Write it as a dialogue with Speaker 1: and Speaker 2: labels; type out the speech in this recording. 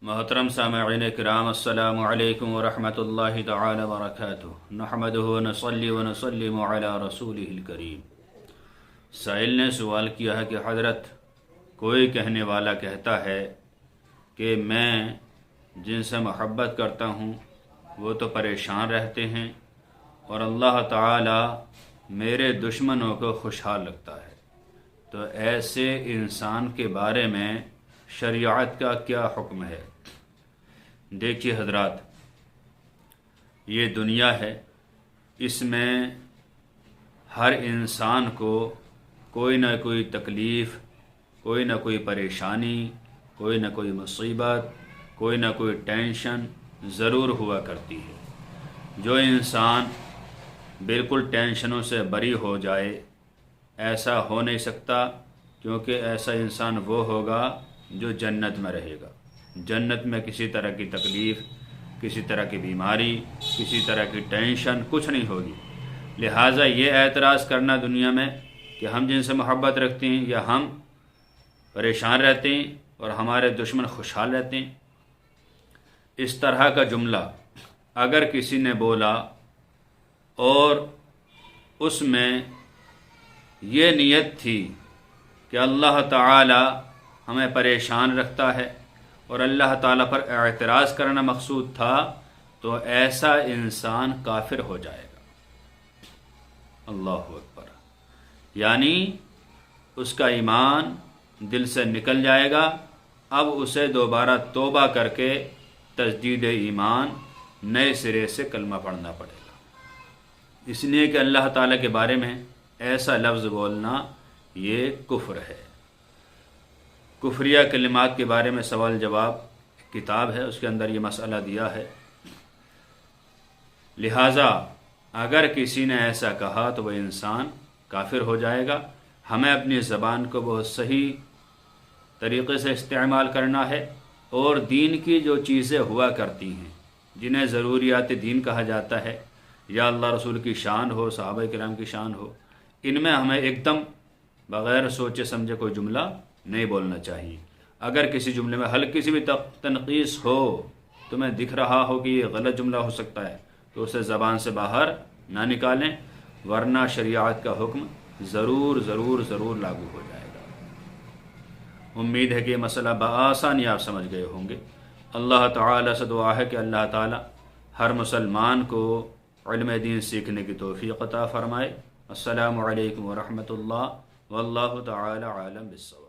Speaker 1: محترم سامعین کرام، السلام علیکم ورحمۃ اللہ تعالی وبرکاتہ۔ نحمدہ ونصلی ونسلم علی رسولہ الکریم۔ سائل نے سوال کیا ہے کہ حضرت، کوئی کہنے والا کہتا ہے کہ میں جن سے محبت کرتا ہوں وہ تو پریشان رہتے ہیں اور اللہ تعالی میرے دشمنوں کو خوشحال رکھتا ہے، تو ایسے انسان کے بارے میں شریعت کا کیا حکم ہے؟ دیکھیے حضرات، یہ دنیا ہے، اس میں ہر انسان کو کوئی نہ کوئی تکلیف، کوئی نہ کوئی پریشانی، کوئی نہ کوئی مصیبت، کوئی نہ کوئی ٹینشن ضرور ہوا کرتی ہے۔ جو انسان بالکل ٹینشنوں سے بری ہو جائے، ایسا ہو نہیں سکتا، کیونکہ ایسا انسان وہ ہوگا جو جنت میں رہے گا۔ جنت میں کسی طرح کی تکلیف، کسی طرح کی بیماری، کسی طرح کی ٹینشن کچھ نہیں ہوگی۔ لہٰذا یہ اعتراض کرنا دنیا میں کہ ہم جن سے محبت رکھتے ہیں یا ہم پریشان رہتے ہیں اور ہمارے دشمن خوشحال رہتے ہیں، اس طرح کا جملہ اگر کسی نے بولا اور اس میں یہ نیت تھی کہ اللہ تعالی ہمیں پریشان رکھتا ہے اور اللہ تعالیٰ پر اعتراض کرنا مقصود تھا، تو ایسا انسان کافر ہو جائے گا۔ اللہ اکبر! یعنی اس کا ایمان دل سے نکل جائے گا، اب اسے دوبارہ توبہ کر کے تجدید ایمان، نئے سرے سے کلمہ پڑھنا پڑے گا۔ اس لیے کہ اللہ تعالیٰ کے بارے میں ایسا لفظ بولنا یہ کفر ہے۔ کفریہ کلمات کے بارے میں سوال جواب کتاب ہے، اس کے اندر یہ مسئلہ دیا ہے۔ لہٰذا اگر کسی نے ایسا کہا تو وہ انسان کافر ہو جائے گا۔ ہمیں اپنی زبان کو بہت صحیح طریقے سے استعمال کرنا ہے، اور دین کی جو چیزیں ہوا کرتی ہیں، جنہیں ضروریات دین کہا جاتا ہے، یا اللہ رسول کی شان ہو، صحابہ کرام کی شان ہو، ان میں ہمیں ایک دم بغیر سوچے سمجھے کوئی جملہ نہیں بولنا چاہیے۔ اگر کسی جملے میں ہلکی سی بھی تنقیص ہو، تمہیں دکھ رہا ہو کہ یہ غلط جملہ ہو سکتا ہے، تو اسے زبان سے باہر نہ نکالیں، ورنہ شریعت کا حکم ضرور ضرور ضرور لاگو ہو جائے گا۔ امید ہے کہ یہ مسئلہ بآسانی آپ سمجھ گئے ہوں گے۔ اللہ تعالیٰ سے دعا ہے کہ اللہ تعالیٰ ہر مسلمان کو علم دین سیکھنے کی توفیق عطا فرمائے۔ السلام علیکم ورحمۃ اللہ، واللہ تعالی عالم بالصواب۔